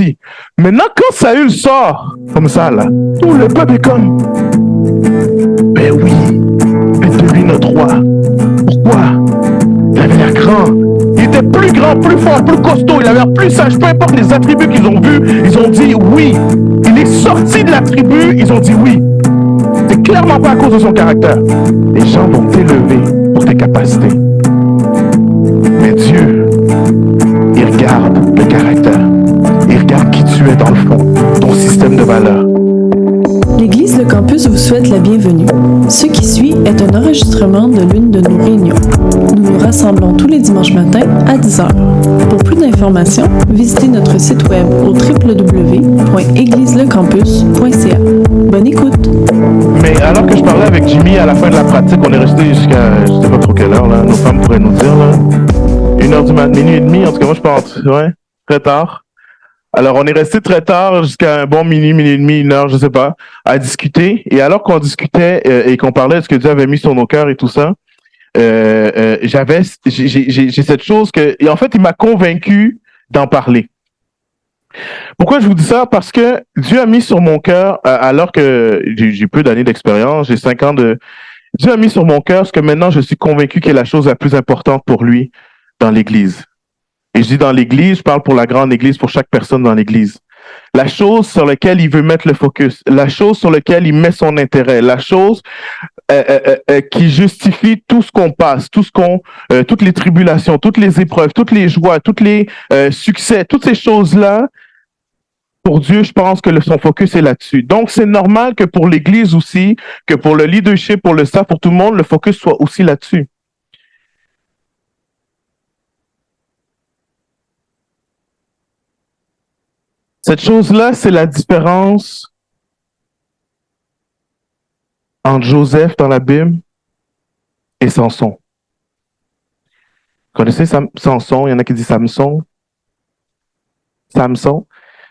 sorti. Maintenant, quand Saül sort comme ça, là, tout le peuple est comme, ben oui, faites de lui notre roi. Pourquoi? Il avait l'air grand. Il était plus grand, plus fort, plus costaud. Il avait l'air plus sage. Peu importe les attributs qu'ils ont vus, ils ont dit oui. Il est sorti de la tribu, ils ont dit oui. C'est clairement pas à cause de son caractère. Les gens vont t'élever pour tes capacités. Mais Dieu, il regarde le caractère. Il regarde qui tu es dans le fond, ton système de valeurs. L'Église Le Campus vous souhaite la bienvenue. Ce qui suit est un enregistrement de l'une de nos réunions. Nous nous rassemblons tous les dimanches matins à 10h. Pour plus d'informations, visitez notre site web au www.égliselescampus.ca. Bonne écoute! Mais alors que je parlais avec Jimmy à la fin de la pratique, on est resté jusqu'à, je sais pas trop quelle heure, là, nos femmes pourraient nous dire, là, 1h du matin, minuit et demi, en tout cas moi je pense, ouais, très tard. Alors, on est resté très tard, jusqu'à un bon minuit et demi, 1 heure, je sais pas, à discuter. Et alors qu'on discutait et qu'on parlait de ce que Dieu avait mis sur nos cœurs et tout ça, j'ai cette chose que, et en fait, il m'a convaincu d'en parler. Pourquoi je vous dis ça? Parce que Dieu a mis sur mon cœur, alors que j'ai peu d'années d'expérience, j'ai 5 ans de... Dieu a mis sur mon cœur ce que maintenant je suis convaincu qu'est la chose la plus importante pour lui dans l'Église. Et je dis dans l'Église, je parle pour la grande Église, pour chaque personne dans l'Église. La chose sur laquelle il veut mettre le focus, la chose sur laquelle il met son intérêt, la chose qui justifie tout ce qu'on passe, toutes les tribulations, toutes les épreuves, toutes les joies, tous les succès, toutes ces choses-là, pour Dieu, je pense que son focus est là-dessus. Donc, c'est normal que pour l'Église aussi, que pour le leadership, pour le staff, pour tout le monde, le focus soit aussi là-dessus. Cette chose-là, c'est la différence entre Joseph dans la Bible et Samson. Vous connaissez Samson? Il y en a qui disent Samson. Samson,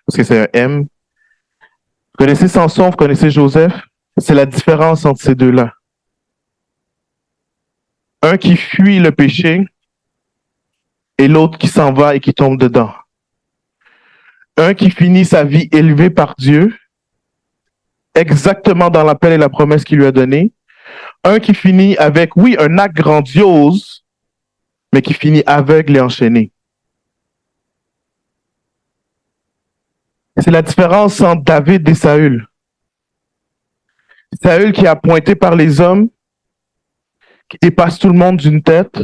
parce que c'est un M. Vous connaissez Samson, vous connaissez Joseph? C'est la différence entre ces deux-là. Un qui fuit le péché et l'autre qui s'en va et qui tombe dedans. Un qui finit sa vie élevé par Dieu, exactement dans l'appel et la promesse qu'il lui a donnée. Un qui finit avec, oui, un acte grandiose, mais qui finit aveugle et enchaîné. C'est la différence entre David et Saül. Saül qui est appointé par les hommes, qui dépasse tout le monde d'une tête,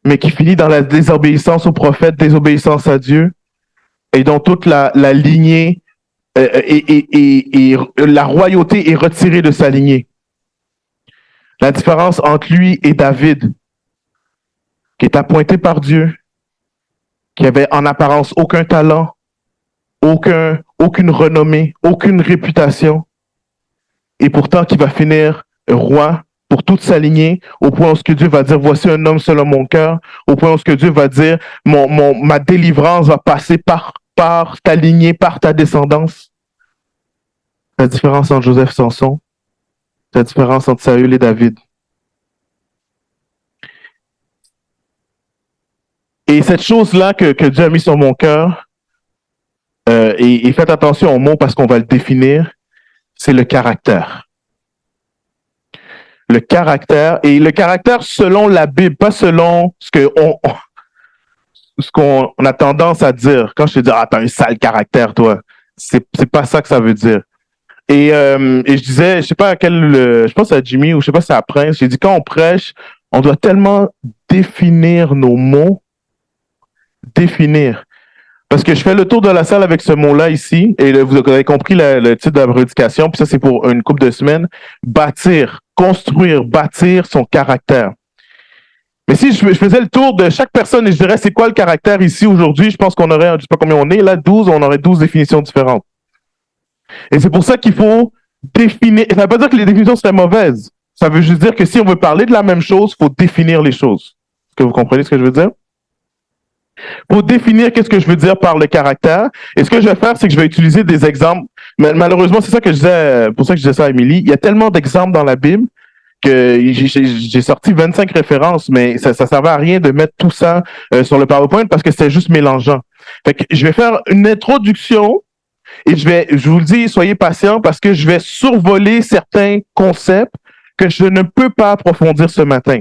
mais qui finit dans la désobéissance au prophète, désobéissance à Dieu, et dont toute la lignée et la royauté est retirée de sa lignée. La différence entre lui et David, qui est appointé par Dieu, qui avait en apparence aucun talent, aucune renommée, aucune réputation, et pourtant qui va finir roi pour toute sa lignée, au point où ce que Dieu va dire, voici un homme selon mon cœur, au point où ce que Dieu va dire, ma délivrance va passer par ta lignée, par ta descendance. La différence entre Joseph et Samson, la différence entre Saül et David. Et cette chose-là que Dieu a mis sur mon cœur, et faites attention aux mots parce qu'on va le définir, c'est le caractère. Le caractère, et le caractère selon la Bible, pas selon ce qu'on a tendance à dire. Quand je te dis, ah, t'as un sale caractère, toi. C'est pas ça que ça veut dire. Et je disais, je sais pas je pense à Jimmy ou je sais pas si c'est à Prince, j'ai dit, quand on prêche, on doit tellement définir nos mots. Définir. Parce que je fais le tour de la salle avec ce mot-là ici, et vous avez compris le titre de la prédication, puis ça c'est pour une couple de semaines. Bâtir, construire, bâtir son caractère. Mais si je faisais le tour de chaque personne et je dirais c'est quoi le caractère ici aujourd'hui, je pense qu'on aurait, je sais pas combien on est, là 12, on aurait 12 définitions différentes. Et c'est pour ça qu'il faut définir, ça veut pas dire que les définitions seraient mauvaises. Ça veut juste dire que si on veut parler de la même chose, il faut définir les choses. Est-ce que vous comprenez ce que je veux dire? Pour définir qu'est-ce que je veux dire par le caractère, et ce que je vais faire, c'est que je vais utiliser des exemples. Mais malheureusement, c'est ça que je disais, pour ça que je disais ça à Émilie. Il y a tellement d'exemples dans la Bible que j'ai sorti 25 références, mais ça servait à rien de mettre tout ça sur le PowerPoint parce que c'était juste mélangeant. Fait que je vais faire une introduction et je vous le dis, soyez patients parce que je vais survoler certains concepts que je ne peux pas approfondir ce matin.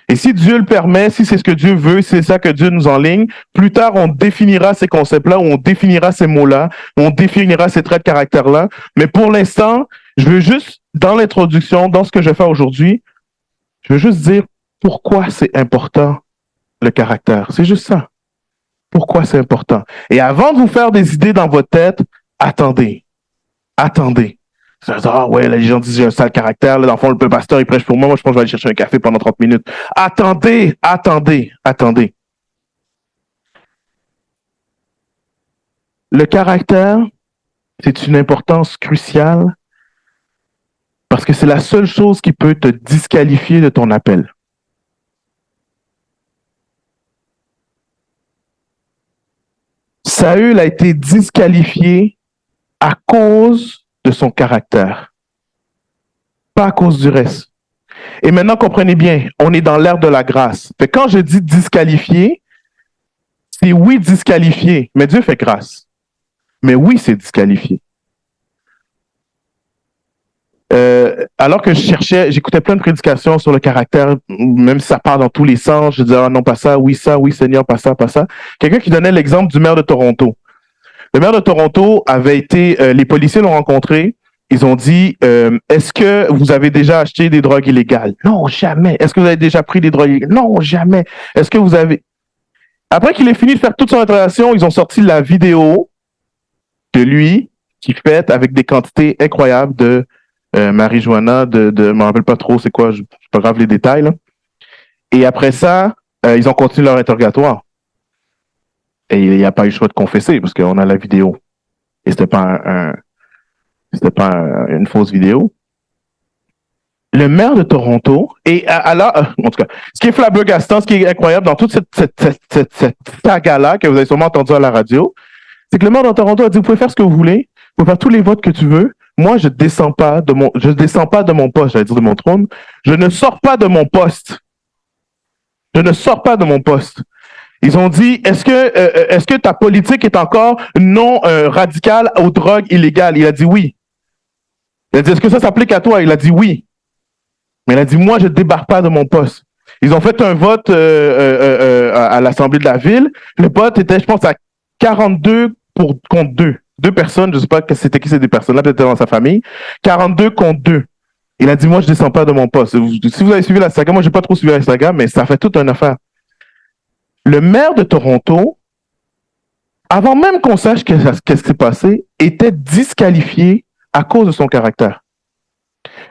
Et si Dieu le permet, si c'est ce que Dieu veut, si c'est ça que Dieu nous enligne, plus tard, on définira ces concepts-là, ou on définira ces mots-là, ou on définira ces traits de caractère-là. Mais pour l'instant, je veux juste, dans l'introduction, dans ce que je vais faire aujourd'hui, je veux juste dire pourquoi c'est important le caractère. C'est juste ça. Pourquoi c'est important. Et avant de vous faire des idées dans votre tête, attendez. Attendez. Ah ouais, là, les gens disent j'ai un sale caractère. Là, dans le fond, le pasteur, il prêche pour moi. Moi, je pense que je vais aller chercher un café pendant 30 minutes. Attendez. Le caractère, c'est une importance cruciale parce que c'est la seule chose qui peut te disqualifier de ton appel. Saül a été disqualifié à cause de son caractère, pas à cause du reste. Et maintenant, comprenez bien, on est dans l'ère de la grâce. Fait que quand je dis disqualifié, c'est oui disqualifié, mais Dieu fait grâce. Mais oui, c'est disqualifié. Alors que j'écoutais plein de prédications sur le caractère, même si ça part dans tous les sens, je disais, ah non, pas ça, oui, Seigneur, pas ça, pas ça. Quelqu'un qui donnait l'exemple du maire de Toronto. Le maire de Toronto avait été, les policiers l'ont rencontré, ils ont dit, est-ce que vous avez déjà acheté des drogues illégales? Non, jamais. Est-ce que vous avez déjà pris des drogues illégales? Non, jamais. Est-ce que vous avez... Après qu'il ait fini de faire toute son interrogation, ils ont sorti la vidéo de lui qui fête avec des quantités incroyables de marijuana, je me rappelle pas trop c'est quoi, c'est pas grave les détails, là. Et après ça, ils ont continué leur interrogatoire. Et il n'y a pas eu le choix de confesser parce qu'on a la vidéo. Et c'était pas une fausse vidéo. Le maire de Toronto, et alors, en tout cas, ce qui est flabbergastant, ce qui est incroyable dans toute cette saga-là que vous avez sûrement entendu à la radio, c'est que le maire de Toronto a dit, vous pouvez faire ce que vous voulez, vous pouvez faire tous les votes que tu veux. Moi, je descends pas de mon poste, j'allais dire de mon trône. Je ne sors pas de mon poste. Je ne sors pas de mon poste. Ils ont dit, est-ce que ta politique est encore non radicale aux drogues illégales? Il a dit oui. Il a dit, est-ce que ça s'applique à toi? Il a dit oui. Mais il a dit, moi, je ne débarque pas de mon poste. Ils ont fait un vote à l'Assemblée de la ville. Le vote était, je pense, à 42 contre 2. Deux personnes, je ne sais pas c'était qui ces deux personnes-là, peut-être dans sa famille. 42 contre 2. Il a dit, moi, je ne descends pas de mon poste. Si vous avez suivi la saga, moi, je n'ai pas trop suivi la saga, mais ça fait toute une affaire. Le maire de Toronto, avant même qu'on sache qu'est-ce qui s'est passé, était disqualifié à cause de son caractère.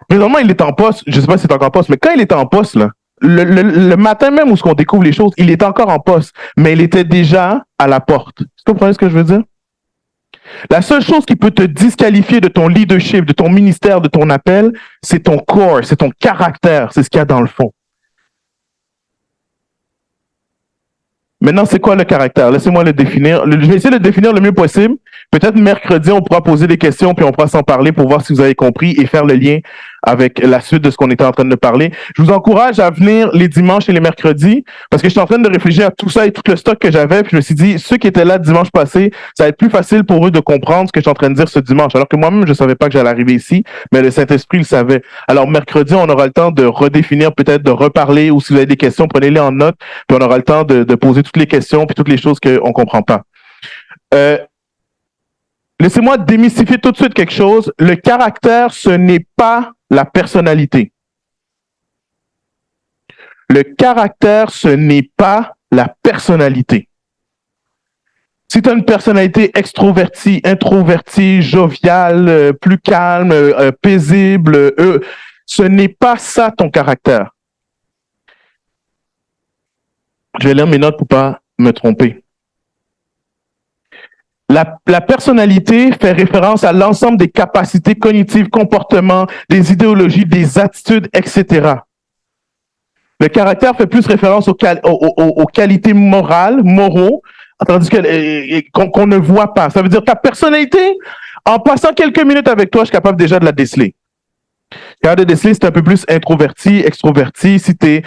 Présentement, il est en poste, je ne sais pas si c'est encore en poste, mais quand il était en poste, là, le matin même où on découvre les choses, il est encore en poste, mais il était déjà à la porte. Est-ce que vous comprenez ce que je veux dire? La seule chose qui peut te disqualifier de ton leadership, de ton ministère, de ton appel, c'est ton corps, c'est ton caractère, c'est ce qu'il y a dans le fond. Maintenant, c'est quoi le caractère? Laissez-moi le définir. Je vais essayer de le définir le mieux possible. Peut-être mercredi, on pourra poser des questions puis on pourra s'en parler pour voir si vous avez compris et faire le lien avec la suite de ce qu'on était en train de parler. Je vous encourage à venir les dimanches et les mercredis parce que je suis en train de réfléchir à tout ça et tout le stock que j'avais. Puis je me suis dit, ceux qui étaient là dimanche passé, ça va être plus facile pour eux de comprendre ce que je suis en train de dire ce dimanche. Alors que moi-même, je savais pas que j'allais arriver ici, mais le Saint-Esprit le savait. Alors mercredi, on aura le temps de redéfinir, peut-être de reparler ou si vous avez des questions, prenez-les en note. Puis on aura le temps de poser toutes les questions puis toutes les choses qu'on comprend pas. Laissez-moi démystifier tout de suite quelque chose. Le caractère, ce n'est pas la personnalité. Le caractère, ce n'est pas la personnalité. Si tu as une personnalité extrovertie, introvertie, joviale, plus calme, paisible, ce n'est pas ça ton caractère. Je vais lire mes notes pour pas me tromper. La personnalité fait référence à l'ensemble des capacités cognitives, comportements, des idéologies, des attitudes, etc. Le caractère fait plus référence aux qualités moraux, tandis qu'on ne voit pas. Ça veut dire ta personnalité, en passant quelques minutes avec toi, je suis capable déjà de la déceler. Capable de déceler si t'es un peu plus introverti, extroverti, si t'es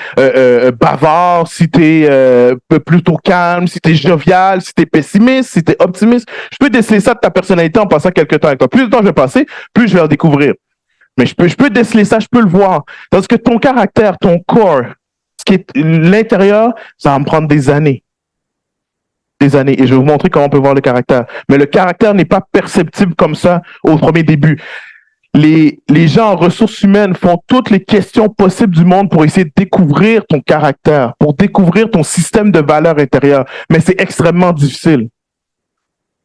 bavard, si t'es plutôt calme, si t'es jovial, si t'es pessimiste, si t'es optimiste. Je peux déceler ça de ta personnalité en passant quelques temps avec toi. Plus de temps je vais passer, plus je vais en découvrir. Mais je peux déceler ça, je peux le voir. Tandis que ton caractère, ton corps, ce qui est l'intérieur, ça va me prendre des années. Des années. Et je vais vous montrer comment on peut voir le caractère. Mais le caractère n'est pas perceptible comme ça au premier début. Les gens en ressources humaines font toutes les questions possibles du monde pour essayer de découvrir ton caractère, pour découvrir ton système de valeurs intérieures. Mais c'est extrêmement difficile.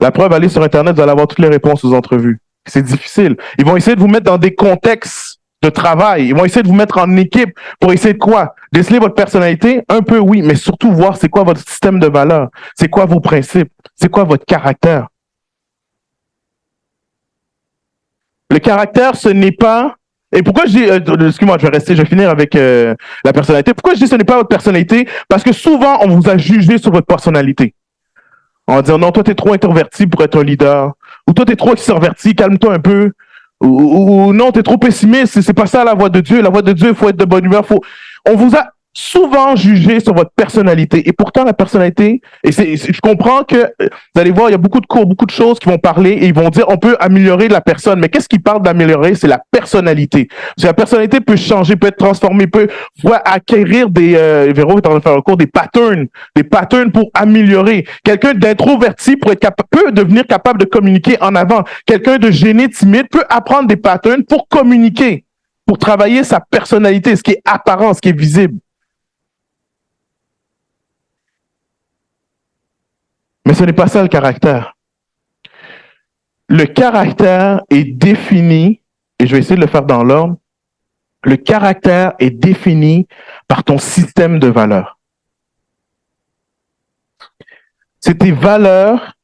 La preuve, allez sur Internet, vous allez avoir toutes les réponses aux entrevues. C'est difficile. Ils vont essayer de vous mettre dans des contextes de travail. Ils vont essayer de vous mettre en équipe pour essayer de quoi? Déceler votre personnalité? Un peu, oui, mais surtout voir c'est quoi votre système de valeurs. C'est quoi vos principes? C'est quoi votre caractère? Le caractère, ce n'est pas... Et pourquoi je dis... excuse-moi, je vais finir avec la personnalité. Pourquoi je dis ce n'est pas votre personnalité? Parce que souvent, on vous a jugé sur votre personnalité. On va dire, non, toi, t'es trop introverti pour être un leader. Ou toi, t'es trop extraverti, calme-toi un peu. Ou non, t'es trop pessimiste, c'est pas ça la voix de Dieu. La voix de Dieu, il faut être de bonne humeur. On vous a souvent jugé sur votre personnalité. Et pourtant, la personnalité, je comprends que, vous allez voir, il y a beaucoup de cours, beaucoup de choses qui vont parler et ils vont dire, on peut améliorer la personne. Mais qu'est-ce qui parle d'améliorer? C'est la personnalité. Parce que la personnalité peut changer, peut être transformée, peut acquérir Véro est en train de faire un cours, des patterns pour améliorer. Quelqu'un d'introverti peut devenir capable de communiquer en avant. Quelqu'un de gêné, timide peut apprendre des patterns pour communiquer, pour travailler sa personnalité, ce qui est apparent, ce qui est visible. Mais ce n'est pas ça le caractère. Le caractère est défini, et je vais essayer de le faire dans l'ordre, le caractère est défini par ton système de valeurs. C'est tes valeurs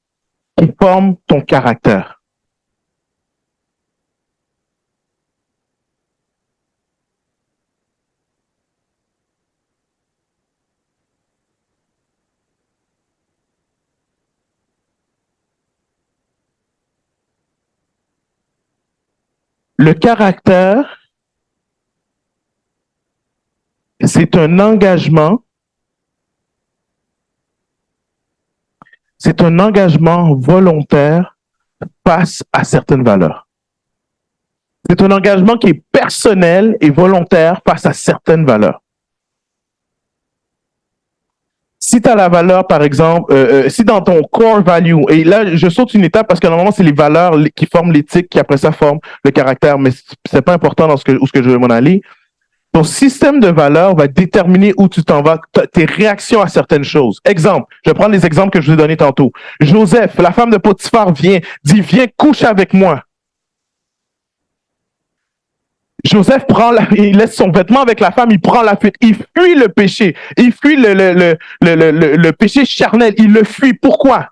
qui forment ton caractère. Le caractère, c'est un engagement. C'est un engagement volontaire face à certaines valeurs. C'est un engagement qui est personnel et volontaire face à certaines valeurs. Si tu as la valeur, par exemple, si dans ton core value, et là, je saute une étape parce que normalement, c'est les valeurs qui forment l'éthique qui après ça forment le caractère, mais c'est pas important dans où ce que je veux m'en aller. Ton système de valeurs va déterminer où tu t'en vas, tes réactions à certaines choses. Exemple, je vais prendre les exemples que je vous ai donnés tantôt. Joseph, la femme de Potiphar dit, viens, couche avec moi. Joseph il laisse son vêtement avec la femme, il prend la fuite, il fuit le péché, il fuit le péché charnel, il le fuit. Pourquoi?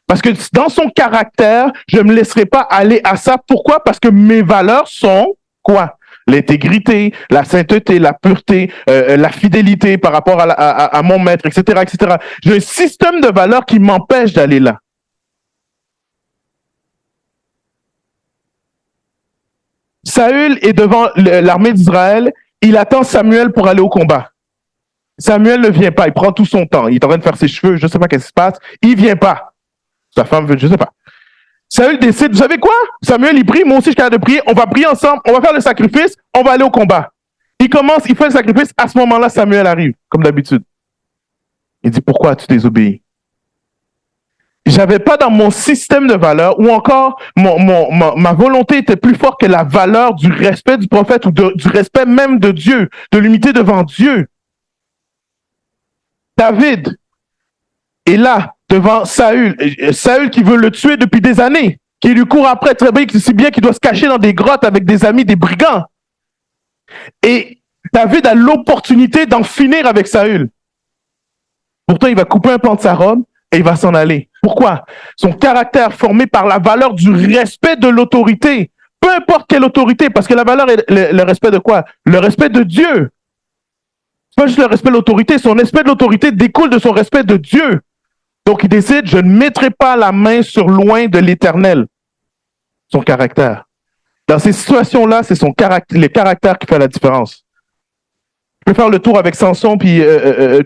Parce que dans son caractère, je ne me laisserai pas aller à ça. Pourquoi? Parce que mes valeurs sont quoi? L'intégrité, la sainteté, la pureté, la fidélité par rapport à mon maître, etc., etc. J'ai un système de valeurs qui m'empêche d'aller là. Saül est devant l'armée d'Israël, il attend Samuel pour aller au combat. Samuel ne vient pas, il prend tout son temps, il est en train de faire ses cheveux, je ne sais pas qu'est-ce qui se passe, il ne vient pas. Sa femme veut, je ne sais pas. Saül décide, vous savez quoi? Samuel, il prie, moi aussi je suis capable de prier, on va prier ensemble, on va faire le sacrifice, on va aller au combat. Il commence, il fait le sacrifice, à ce moment-là, Samuel arrive, comme d'habitude. Il dit, pourquoi as-tu désobéi? J'avais pas dans mon système de valeurs, ou encore ma volonté était plus forte que la valeur du respect du prophète ou du respect même de Dieu, de l'unité devant Dieu. David est là devant Saül, Saül qui veut le tuer depuis des années, qui lui court après très bien, si bien qu'il doit se cacher dans des grottes avec des amis, des brigands. Et David a l'opportunité d'en finir avec Saül. Pourtant, il va couper un pan de sa robe et il va s'en aller. Pourquoi? Son caractère formé par la valeur du respect de l'autorité. Peu importe quelle autorité, parce que la valeur est le respect de quoi? Le respect de Dieu. C'est pas juste le respect de l'autorité, son respect de l'autorité découle de son respect de Dieu. Donc il décide, je ne mettrai pas la main sur loin de l'Éternel. Son caractère. Dans ces situations-là, c'est le caractère qui fait la différence. Je peux faire le tour avec Samson puis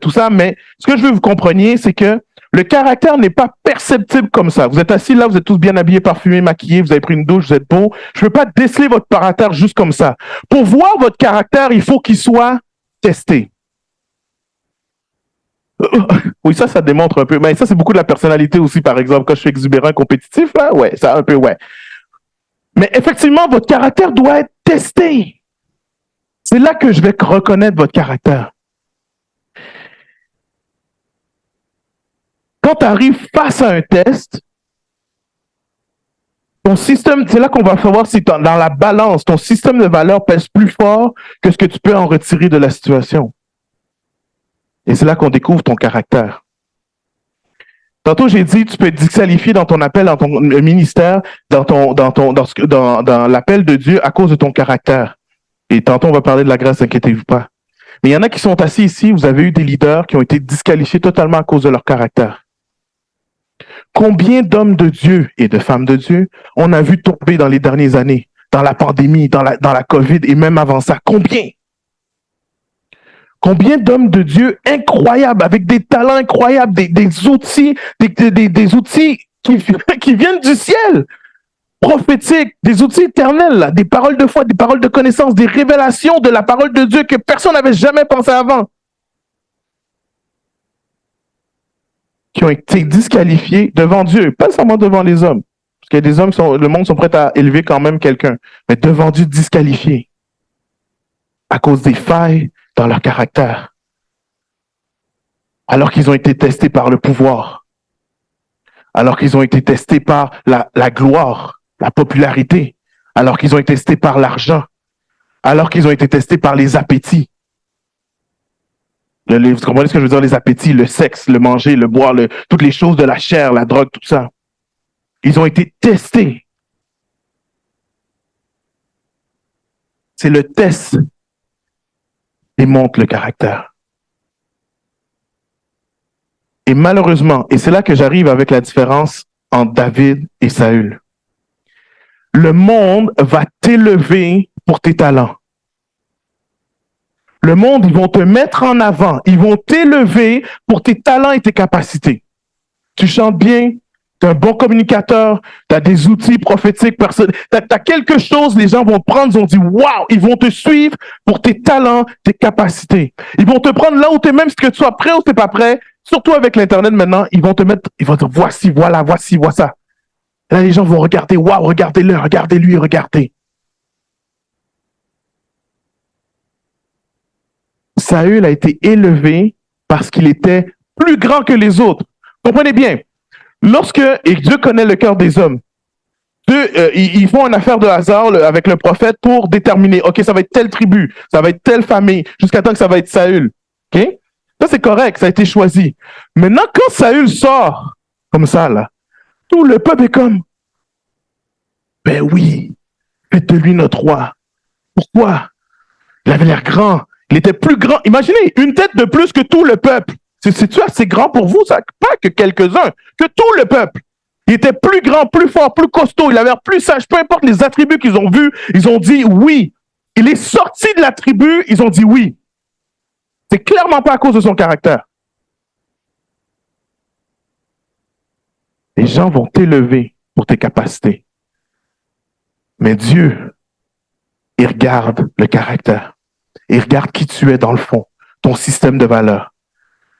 tout ça, mais ce que je veux que vous compreniez, c'est que le caractère n'est pas perceptible comme ça. Vous êtes assis là, vous êtes tous bien habillés, parfumés, maquillés, vous avez pris une douche, vous êtes beau. Je ne veux pas déceler votre caractère juste comme ça. Pour voir votre caractère, il faut qu'il soit testé. Oui, ça démontre un peu. Mais ça, c'est beaucoup de la personnalité aussi, par exemple. Quand je suis exubérant, compétitif, là, ouais, ça un peu, ouais. Mais effectivement, votre caractère doit être testé. C'est là que je vais reconnaître votre caractère. Quand tu arrives face à un test, ton système, c'est là qu'on va savoir si dans la balance, ton système de valeurs pèse plus fort que ce que tu peux en retirer de la situation. Et c'est là qu'on découvre ton caractère. Tantôt, j'ai dit, tu peux être disqualifié dans ton appel, dans ton ministère, dans l'appel de Dieu à cause de ton caractère. Et tantôt, on va parler de la grâce, inquiétez-vous pas. Mais il y en a qui sont assis ici, vous avez eu des leaders qui ont été disqualifiés totalement à cause de leur caractère. Combien d'hommes de Dieu et de femmes de Dieu on a vu tomber dans les dernières années, dans la pandémie, dans la COVID et même avant ça? Combien? Combien d'hommes de Dieu incroyables, avec des talents incroyables, des outils, des outils qui viennent du ciel, prophétiques, des outils éternels, là, des paroles de foi, des paroles de connaissance, des révélations de la parole de Dieu que personne n'avait jamais pensé avant, qui ont été disqualifiés devant Dieu, pas seulement devant les hommes, parce que des hommes, le monde sont prêts à élever quand même quelqu'un, mais devant Dieu disqualifiés à cause des failles dans leur caractère, alors qu'ils ont été testés par le pouvoir, alors qu'ils ont été testés par la gloire, la popularité, alors qu'ils ont été testés par l'argent, alors qu'ils ont été testés par les appétits. Vous comprenez ce que je veux dire? Les appétits, le sexe, le manger, le boire, toutes les choses de la chair, la drogue, tout ça. Ils ont été testés. C'est le test qui démontre le caractère. Et malheureusement, et c'est là que j'arrive avec la différence entre David et Saül. Le monde va t'élever pour tes talents. Le monde, ils vont te mettre en avant. Ils vont t'élever pour tes talents et tes capacités. Tu chantes bien, tu es un bon communicateur, tu as des outils prophétiques, tu as quelque chose, les gens vont te prendre, ils vont dire « Wow !» Ils vont te suivre pour tes talents, tes capacités. Ils vont te prendre là où tu es, même si que tu sois prêt ou tu n'es pas prêt. Surtout avec l'Internet maintenant, ils vont te mettre, ils vont dire « Voici, voilà, voici, vois ça. » Là, les gens vont regarder « Wow, regardez-le, regardez-lui, regardez. » Saül a été élevé parce qu'il était plus grand que les autres. Comprenez bien, et Dieu connaît le cœur des hommes, ils font une affaire de hasard avec le prophète pour déterminer, OK, ça va être telle tribu, ça va être telle famille, jusqu'à temps que ça va être Saül. OK? Ça, c'est correct, ça a été choisi. Maintenant, quand Saül sort, comme ça, là, tout le peuple est comme, ben oui, faites de lui notre roi. Pourquoi? Il avait l'air grand. Il était plus grand. Imaginez, une tête de plus que tout le peuple. C'est-tu assez grand pour vous? Ça, pas que quelques-uns, que tout le peuple. Il était plus grand, plus fort, plus costaud. Il avait l'air plus sage. Peu importe les attributs qu'ils ont vus, ils ont dit oui. Il est sorti de la tribu, ils ont dit oui. C'est clairement pas à cause de son caractère. Les gens vont t'élever pour tes capacités. Mais Dieu, il regarde le caractère. Il regarde qui tu es dans le fond, ton système de valeurs.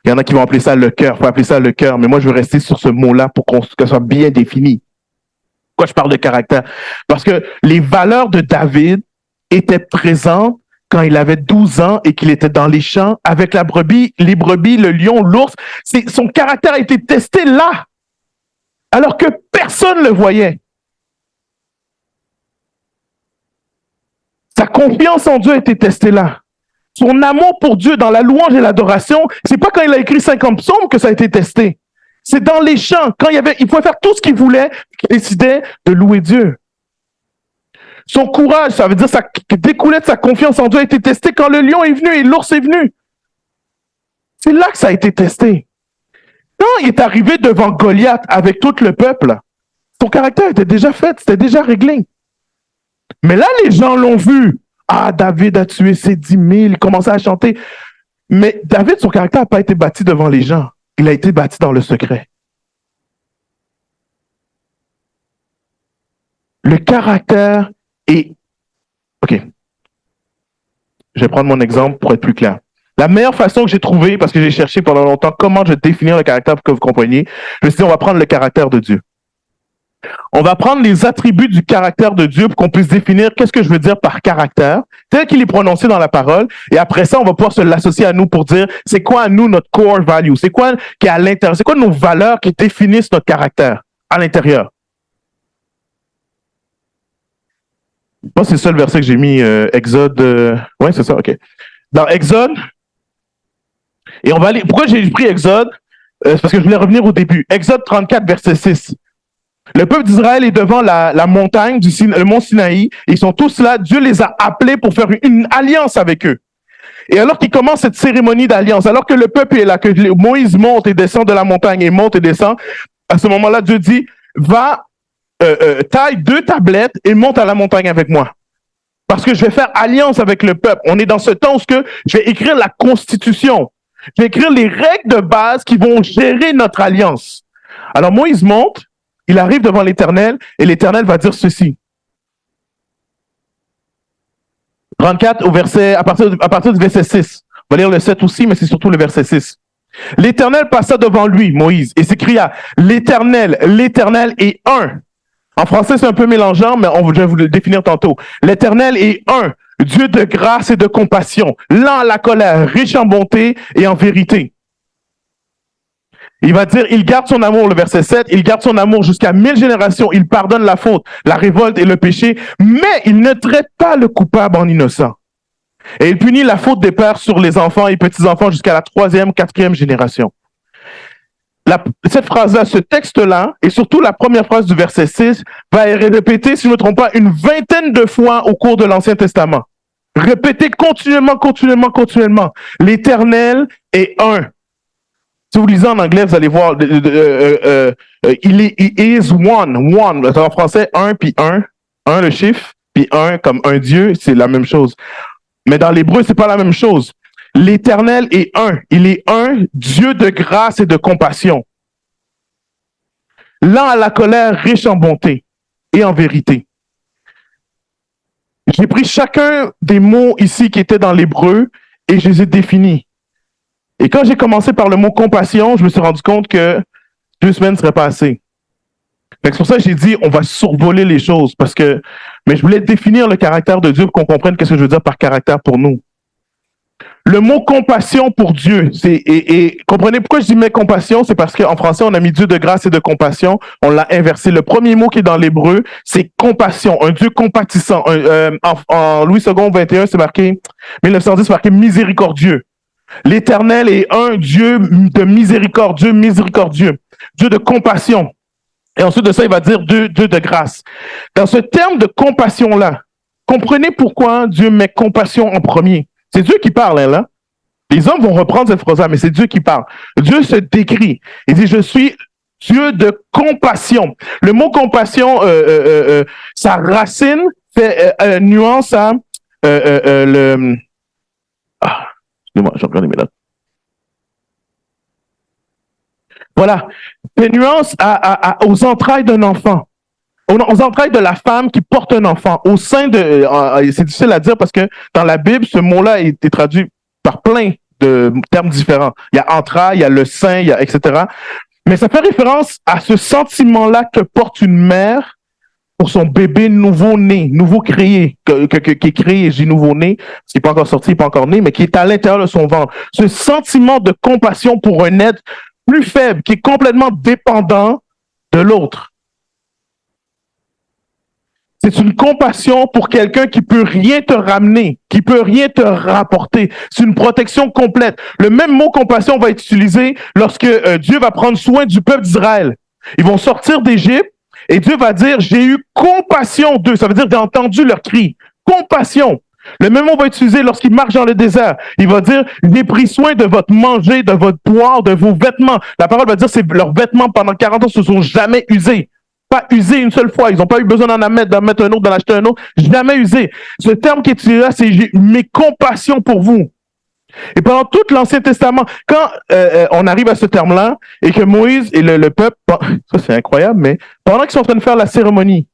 Il y en a qui vont appeler ça le cœur, il faut appeler ça le cœur, mais moi je veux rester sur ce mot-là pour que ça soit bien défini. Pourquoi je parle de caractère? Parce que les valeurs de David étaient présentes quand il avait 12 ans et qu'il était dans les champs avec la brebis, les brebis, le lion, l'ours. Son caractère a été testé là, alors que personne ne le voyait. Sa confiance en Dieu a été testée là. Son amour pour Dieu dans la louange et l'adoration, c'est pas quand il a écrit 50 psaumes que ça a été testé. C'est dans les chants, quand il pouvait faire tout ce qu'il voulait, qu'il décidait de louer Dieu. Son courage, ça veut dire ça découlait de sa confiance en Dieu, a été testé quand le lion est venu et l'ours est venu. C'est là que ça a été testé. Quand il est arrivé devant Goliath avec tout le peuple, son caractère était déjà fait, c'était déjà réglé. Mais là, les gens l'ont vu. Ah, David a tué ses 10 000, il commençait à chanter. Mais David, son caractère n'a pas été bâti devant les gens. Il a été bâti dans le secret. Le caractère est... OK. Je vais prendre mon exemple pour être plus clair. La meilleure façon que j'ai trouvée, parce que j'ai cherché pendant longtemps comment je vais définir le caractère pour que vous compreniez, je me suis dit, on va prendre le caractère de Dieu. On va prendre les attributs du caractère de Dieu pour qu'on puisse définir qu'est-ce que je veux dire par caractère, tel qu'il est prononcé dans la parole. Et après ça, on va pouvoir se l'associer à nous pour dire c'est quoi à nous notre core value, c'est quoi qui est à l'intérieur, c'est quoi nos valeurs qui définissent notre caractère à l'intérieur. Moi, c'est ça le verset que j'ai mis, Exode. Oui, c'est ça, OK. Dans Exode, et on va aller. Pourquoi j'ai pris Exode? C'est parce que je voulais revenir au début. Exode 34, verset 6. Le peuple d'Israël est devant la montagne, le mont Sinaï. Ils sont tous là. Dieu les a appelés pour faire une alliance avec eux. Et alors qu'ils commencent cette cérémonie d'alliance, alors que le peuple est là, que Moïse monte et descend de la montagne et monte et descend, à ce moment-là, Dieu dit, va, taille 2 tablettes et monte à la montagne avec moi. Parce que je vais faire alliance avec le peuple. On est dans ce temps où je vais écrire la constitution. Je vais écrire les règles de base qui vont gérer notre alliance. Alors Moïse monte, il arrive devant l'Éternel et l'Éternel va dire ceci. 34 au verset, à partir du verset 6. On va lire le 7 aussi, mais c'est surtout le verset 6. L'Éternel passa devant lui, Moïse, et s'écria, l'Éternel est un. En français, c'est un peu mélangeant, mais je vais vous le définir tantôt. L'Éternel est un, Dieu de grâce et de compassion, lent à la colère, riche en bonté et en vérité. Il va dire, il garde son amour, le verset 7, il garde son amour jusqu'à 1000 générations, il pardonne la faute, la révolte et le péché, mais il ne traite pas le coupable en innocent. Et il punit la faute des pères sur les enfants et petits-enfants jusqu'à la 3e, 4e génération. Cette phrase-là, ce texte-là, et surtout la première phrase du verset 6, va être répétée, si je ne me trompe pas, une 20aine de fois au cours de l'Ancien Testament. Répétée continuellement. L'Éternel est un. Si vous lisez en anglais, vous allez voir, he is one. En français, un puis un le chiffre, puis un comme un Dieu, c'est la même chose. Mais dans l'hébreu, c'est pas la même chose. L'Éternel est un. Il est un Dieu de grâce et de compassion. Lent à la colère, riche en bonté et en vérité. J'ai pris chacun des mots ici qui étaient dans l'hébreu et je les ai définis. Et quand j'ai commencé par le mot compassion, je me suis rendu compte que 2 semaines ne seraient pas assez. C'est pour ça que j'ai dit, on va survoler les choses mais je voulais définir le caractère de Dieu pour qu'on comprenne ce que je veux dire par caractère pour nous. Le mot compassion pour Dieu, comprenez pourquoi je dis mais compassion, c'est parce qu'en français, on a mis Dieu de grâce et de compassion, on l'a inversé. Le premier mot qui est dans l'hébreu, c'est compassion, un Dieu compatissant. En Louis II 21, c'est marqué, 1910, c'est marqué miséricordieux. L'Éternel est un Dieu de miséricorde, Dieu miséricordieux, Dieu de compassion. Et ensuite de ça, il va dire Dieu de grâce. Dans ce terme de compassion-là, comprenez pourquoi Dieu met compassion en premier. C'est Dieu qui parle, hein, là. Les hommes vont reprendre cette phrase-là, mais c'est Dieu qui parle. Dieu se décrit. Il dit, je suis Dieu de compassion. Le mot compassion, sa racine fait nuance à excusez-moi, j'ai regardé mes notes. Voilà, fait nuance aux entrailles d'un enfant. Aux entrailles de la femme qui porte un enfant, au sein de... c'est difficile à dire parce que dans la Bible, ce mot-là a été traduit par plein de termes différents. Il y a entrailles, il y a le sein, il y a etc. Mais ça fait référence à ce sentiment-là que porte une mère pour son bébé nouveau-né, nouveau créé, qui est créé, j'ai nouveau-né, parce qu'il n'est pas encore sorti, il n'est pas encore né, mais qui est à l'intérieur de son ventre. Ce sentiment de compassion pour un être plus faible, qui est complètement dépendant de l'autre. C'est une compassion pour quelqu'un qui peut rien te ramener, qui peut rien te rapporter. C'est une protection complète. Le même mot compassion va être utilisé lorsque Dieu va prendre soin du peuple d'Israël. Ils vont sortir d'Égypte et Dieu va dire, j'ai eu compassion d'eux. Ça veut dire, j'ai entendu leur cri. Compassion. Le même mot va être utilisé lorsqu'ils marchent dans le désert. Il va dire, j'ai pris soin de votre manger, de votre boire, de vos vêtements. La parole va dire, c'est leurs vêtements pendant 40 ans se sont jamais usés. pas usé une seule fois. Ils n'ont pas eu besoin d'en mettre un autre, d'en acheter un autre. Jamais usé. Ce terme qui est utilisé là, c'est j'ai mes compassions pour vous. Et pendant tout l'Ancien Testament, quand on arrive à ce terme-là, et que Moïse et le peuple, bon, ça c'est incroyable, mais pendant qu'ils sont en train de faire la cérémonie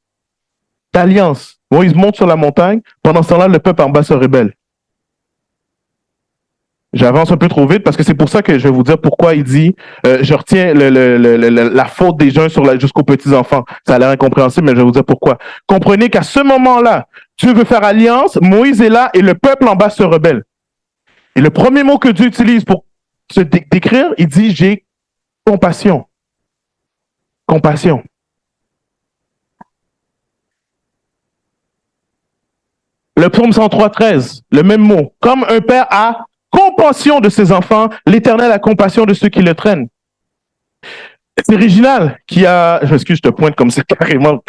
d'alliance, Moïse monte sur la montagne, pendant ce temps-là, le peuple en bas se rebelle. J'avance un peu trop vite parce que c'est pour ça que je vais vous dire pourquoi il dit je retiens la faute des gens jusqu'aux petits-enfants. Ça a l'air incompréhensible, mais je vais vous dire pourquoi. Comprenez qu'à ce moment-là, Dieu veut faire alliance, Moïse est là et le peuple en bas se rebelle. Et le premier mot que Dieu utilise pour se décrire, il dit j'ai compassion. Compassion. Le psaume 103:13, le même mot. Comme un père a compassion de ses enfants, l'Éternel a compassion de ceux qui le traînent. C'est Réginal qui a, je m'excuse, je te pointe comme c'est carrément.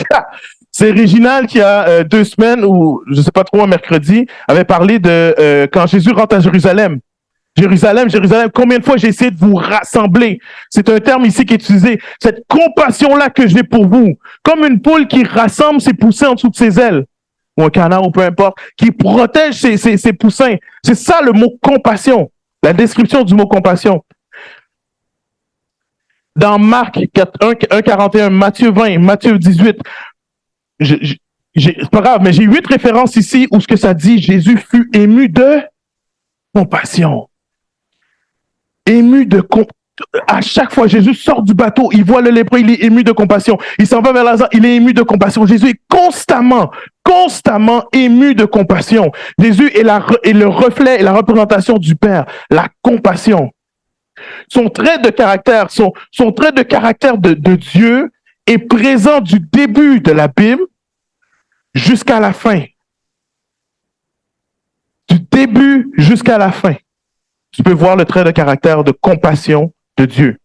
C'est Réginal qui a 2 semaines ou je sais pas trop un mercredi avait parlé de quand Jésus rentre à Jérusalem. Jérusalem, Jérusalem, combien de fois j'ai essayé de vous rassembler? C'est un terme ici qui est utilisé. Cette compassion-là que j'ai pour vous, comme une poule qui rassemble ses poussins en dessous de ses ailes, ou un canard ou peu importe, qui protège ses poussins. C'est ça le mot compassion, la description du mot compassion. Dans Marc 1:41, Matthieu 20, Matthieu 18, c'est pas grave, mais j'ai 8 références ici où ce que ça dit, Jésus fut ému de compassion. Ému de compassion. À chaque fois, Jésus sort du bateau, il voit le lépreux, il est ému de compassion. Il s'en va vers Lazare, il est ému de compassion. Jésus est constamment ému de compassion. Jésus est le reflet et la représentation du Père, la compassion. Son trait de caractère, son trait de caractère de Dieu est présent du début de la Bible jusqu'à la fin. Du début jusqu'à la fin. Tu peux voir le trait de caractère de compassion de Dieu.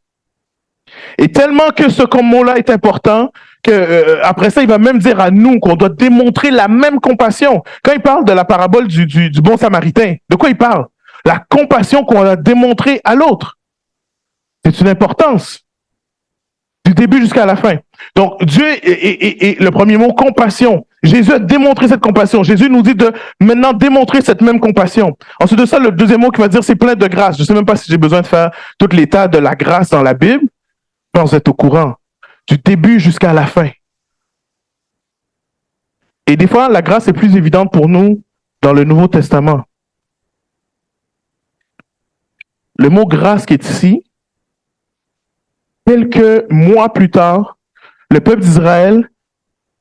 Et tellement que ce mot-là est important, que après ça, il va même dire à nous qu'on doit démontrer la même compassion. Quand il parle de la parabole du bon samaritain, de quoi il parle? La compassion qu'on a démontrée à l'autre. C'est une importance. Du début jusqu'à la fin. Donc, Dieu est le premier mot, compassion. Jésus a démontré cette compassion. Jésus nous dit de maintenant démontrer cette même compassion. Ensuite de ça, le deuxième mot qui va dire, c'est plein de grâce. Je ne sais même pas si j'ai besoin de faire tout l'état de la grâce dans la Bible. Je pense être au courant. Du début jusqu'à la fin. Et des fois, la grâce est plus évidente pour nous dans le Nouveau Testament. Le mot grâce qui est ici, quelques mois plus tard, le peuple d'Israël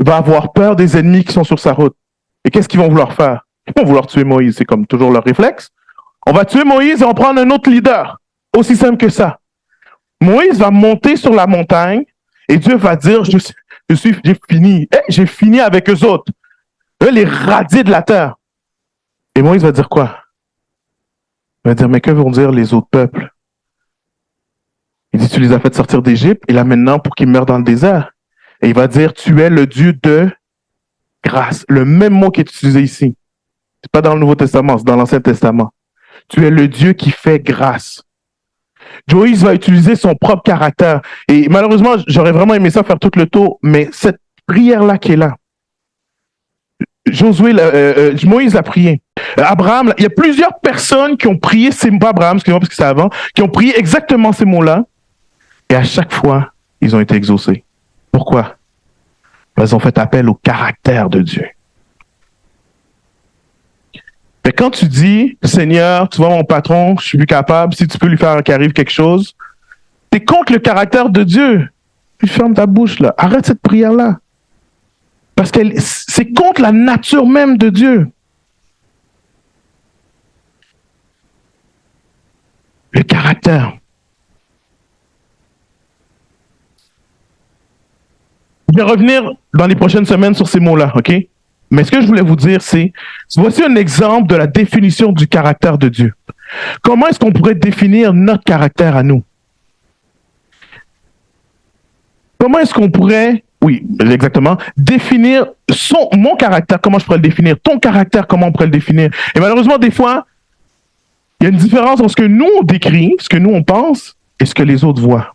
va avoir peur des ennemis qui sont sur sa route. Et qu'est-ce qu'ils vont vouloir faire? Ils vont vouloir tuer Moïse, c'est comme toujours leur réflexe. On va tuer Moïse et on prend un autre leader. Aussi simple que ça. Moïse va monter sur la montagne et Dieu va dire, j'ai fini avec eux autres. Eux, les radis de la terre. Et Moïse va dire quoi? Il va dire, mais que vont dire les autres peuples? Il dit, tu les as fait sortir d'Égypte et là maintenant pour qu'ils meurent dans le désert. Et il va dire, tu es le Dieu de grâce. Le même mot qui est utilisé ici. C'est pas dans le Nouveau Testament, c'est dans l'Ancien Testament. Tu es le Dieu qui fait grâce. Moïse va utiliser son propre caractère. Et malheureusement, j'aurais vraiment aimé ça faire tout le tour, mais cette prière-là qui est là, Moïse l'a prié. Abraham, il y a plusieurs personnes qui ont prié ces mots, pas Abraham, excusez-moi parce que c'est avant, qui ont prié exactement ces mots-là. Et à chaque fois, ils ont été exaucés. Pourquoi? Parce qu'ils ont fait appel au caractère de Dieu. Mais quand tu dis, Seigneur, tu vois mon patron, je suis plus capable, si tu peux lui faire qu'arrive quelque chose, tu es contre le caractère de Dieu. Tu fermes ta bouche là. Arrête cette prière-là. Parce que c'est contre la nature même de Dieu. Le caractère. Je vais revenir dans les prochaines semaines sur ces mots-là, OK? Mais ce que je voulais vous dire, c'est, voici un exemple de la définition du caractère de Dieu. Comment est-ce qu'on pourrait définir notre caractère à nous? Comment est-ce qu'on pourrait, oui, exactement, définir mon caractère, comment je pourrais le définir? Ton caractère, comment on pourrait le définir? Et malheureusement, des fois, il y a une différence entre ce que nous, on décrit, ce que nous, on pense, et ce que les autres voient.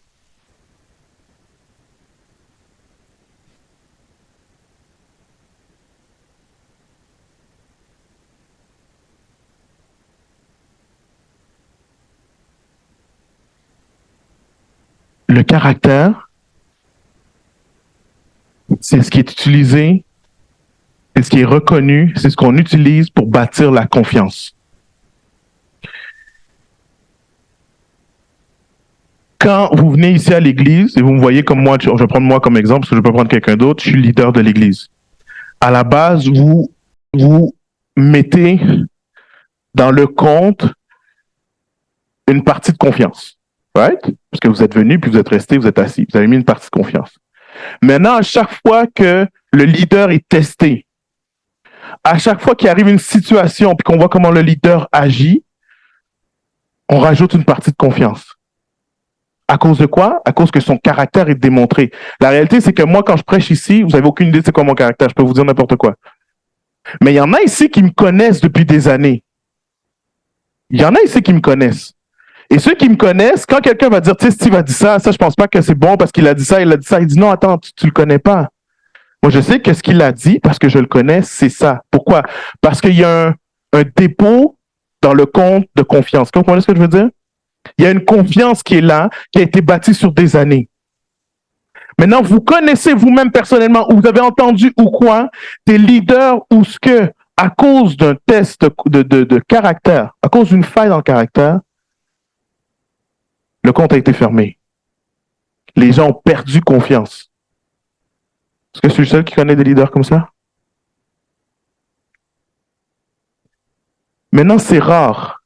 le caractère, c'est ce qui est utilisé, c'est ce qui est reconnu, c'est ce qu'on utilise pour bâtir la confiance. Quand vous venez ici à l'église et vous me voyez comme moi, je vais prendre moi comme exemple parce que je ne peux pas prendre quelqu'un d'autre, je suis le leader de l'église. À la base, vous mettez dans le compte une partie de confiance, right? Parce que vous êtes venu, puis vous êtes resté, vous êtes assis. Vous avez mis une partie de confiance. Maintenant, à chaque fois que le leader est testé, à chaque fois qu'il arrive une situation, puis qu'on voit comment le leader agit, on rajoute une partie de confiance. À cause de quoi? À cause que son caractère est démontré. La réalité, c'est que moi, quand je prêche ici, vous n'avez aucune idée de c'est quoi mon caractère. Je peux vous dire n'importe quoi. Mais il y en a ici qui me connaissent depuis des années. Il y en a ici qui me connaissent. Et ceux qui me connaissent, quand quelqu'un va dire, tu sais, Steve a dit ça, je pense pas que c'est bon parce qu'il a dit ça, il dit non, attends, tu le connais pas. Moi, je sais que ce qu'il a dit, parce que je le connais, c'est ça. Pourquoi? Parce qu'il y a un dépôt dans le compte de confiance. Vous comprenez ce que je veux dire? Il y a une confiance qui est là, qui a été bâtie sur des années. Maintenant, vous connaissez vous-même personnellement, ou vous avez entendu ou quoi, des leaders ou ce que, à cause d'un test de caractère, à cause d'une faille dans le caractère, le compte a été fermé. Les gens ont perdu confiance. Est-ce que je suis le seul qui connaît des leaders comme ça? Maintenant, c'est rare.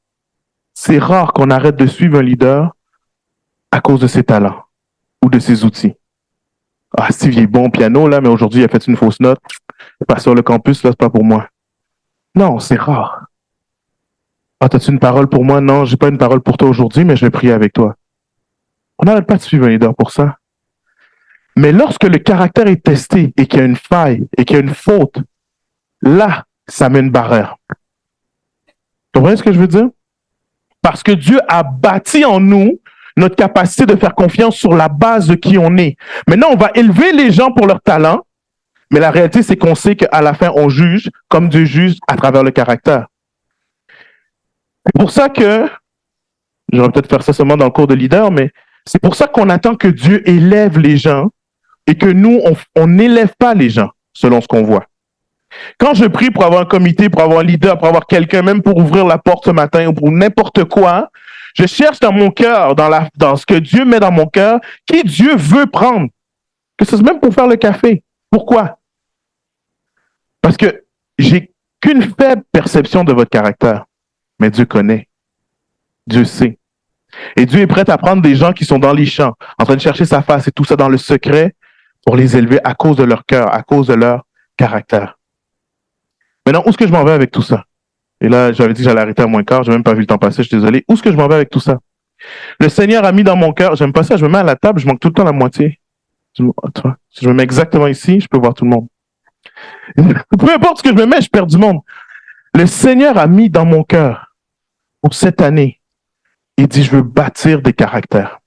C'est rare qu'on arrête de suivre un leader à cause de ses talents ou de ses outils. Ah, Steve, il est bon au piano, là, mais aujourd'hui, il a fait une fausse note. Pas sur le campus, là, c'est pas pour moi. Non, c'est rare. Ah, t'as-tu une parole pour moi? Non, j'ai pas une parole pour toi aujourd'hui, mais je vais prier avec toi. On n'arrête pas de suivre un leader pour ça. Mais lorsque le caractère est testé et qu'il y a une faille et qu'il y a une faute, là, ça met une barrière. Vous comprenez ce que je veux dire? Parce que Dieu a bâti en nous notre capacité de faire confiance sur la base de qui on est. Maintenant, on va élever les gens pour leur talent, mais la réalité, c'est qu'on sait qu'à la fin, on juge comme Dieu juge à travers le caractère. C'est pour ça que, j'aurais peut-être faire ça seulement dans le cours de leader, mais c'est pour ça qu'on attend que Dieu élève les gens et que nous, on n'élève pas les gens selon ce qu'on voit. Quand je prie pour avoir un comité, pour avoir un leader, pour avoir quelqu'un, même pour ouvrir la porte ce matin ou pour n'importe quoi, je cherche dans mon cœur, dans ce que Dieu met dans mon cœur, qui Dieu veut prendre. Que ce soit même pour faire le café. Pourquoi? Parce que j'ai qu'une faible perception de votre caractère. Mais Dieu connaît. Dieu sait. Et Dieu est prêt à prendre des gens qui sont dans les champs, en train de chercher sa face et tout ça dans le secret pour les élever à cause de leur cœur, à cause de leur caractère. Maintenant, où est-ce que je m'en vais avec tout ça? Et là, j'avais dit que j'allais arrêter à moins quart, j'ai même pas vu le temps passer, je suis désolé. Où est-ce que je m'en vais avec tout ça? Le Seigneur a mis dans mon cœur, j'aime pas ça, je me mets à la table, je manque tout le temps la moitié. Si je me mets exactement ici, je peux voir tout le monde. Peu importe ce que je me mets, je perds du monde. Le Seigneur a mis dans mon cœur, pour cette année, il dit, je veux bâtir des caractères.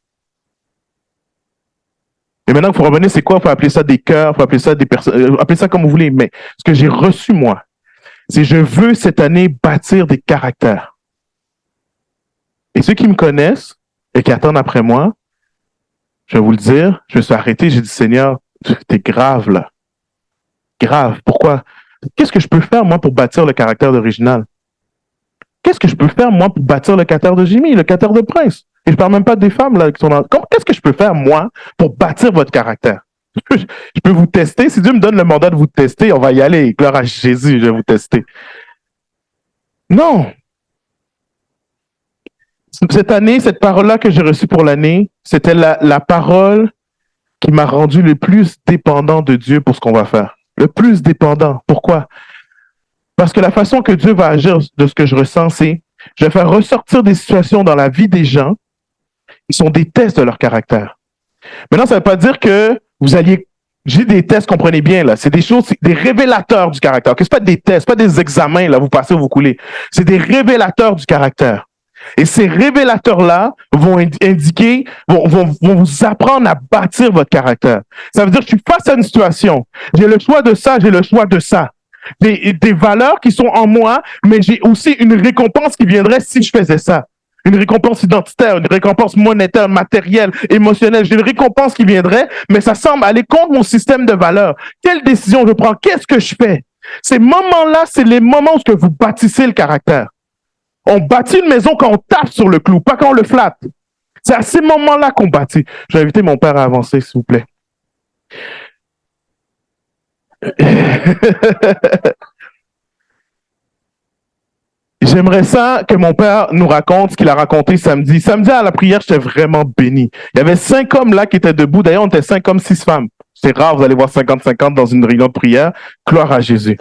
Et maintenant, il faut revenir, c'est quoi? Il faut appeler ça des cœurs, il faut appeler ça des personnes, appelez ça comme vous voulez, mais ce que j'ai reçu, moi, c'est je veux cette année bâtir des caractères. Et ceux qui me connaissent et qui attendent après moi, je vais vous le dire, je me suis arrêté, j'ai dit, Seigneur, t'es grave là. Grave. Pourquoi? Qu'est-ce que je peux faire, moi, pour bâtir le caractère d'Original? Qu'est-ce que je peux faire, moi, pour bâtir le caractère de Jimmy, le caractère de Prince? Et je parle même pas des femmes là qui sont dans... Qu'est-ce que je peux faire, moi, pour bâtir votre caractère? Je peux vous tester. Si Dieu me donne le mandat de vous tester, on va y aller. Gloire à Jésus, je vais vous tester. Non. Cette année, cette parole-là que j'ai reçue pour l'année, c'était la parole qui m'a rendu le plus dépendant de Dieu pour ce qu'on va faire. Le plus dépendant. Pourquoi? Parce que la façon que Dieu va agir de ce que je ressens, c'est je vais faire ressortir des situations dans la vie des gens qui sont des tests de leur caractère. Maintenant, ça ne veut pas dire que vous alliez... J'ai des tests, comprenez bien, là. C'est des choses, c'est des révélateurs du caractère. Ce n'est pas des tests, pas des examens, là, vous passez ou vous coulez. C'est des révélateurs du caractère. Et ces révélateurs-là vont indiquer, vont vous apprendre à bâtir votre caractère. Ça veut dire que je suis face à une situation. J'ai le choix de ça, j'ai le choix de ça. Des valeurs qui sont en moi, mais j'ai aussi une récompense qui viendrait si je faisais ça. une récompense identitaire, une récompense monétaire, matérielle, émotionnelle. J'ai une récompense qui viendrait, mais ça semble aller contre mon système de valeurs. Quelle décision je prends? Qu'est-ce que je fais? Ces moments-là, c'est les moments où vous bâtissez le caractère. On bâtit une maison quand on tape sur le clou, pas quand on le flatte. C'est à ces moments-là qu'on bâtit. Je vais inviter mon père à avancer, s'il vous plaît. J'aimerais ça que mon père nous raconte ce qu'il a raconté samedi. Samedi à la prière, j'étais vraiment béni. Il y avait 5 hommes là qui étaient debout. D'ailleurs, on était 5 hommes, 6 femmes. C'est rare, vous allez voir 50-50 dans une réunion de prière. Gloire à Jésus.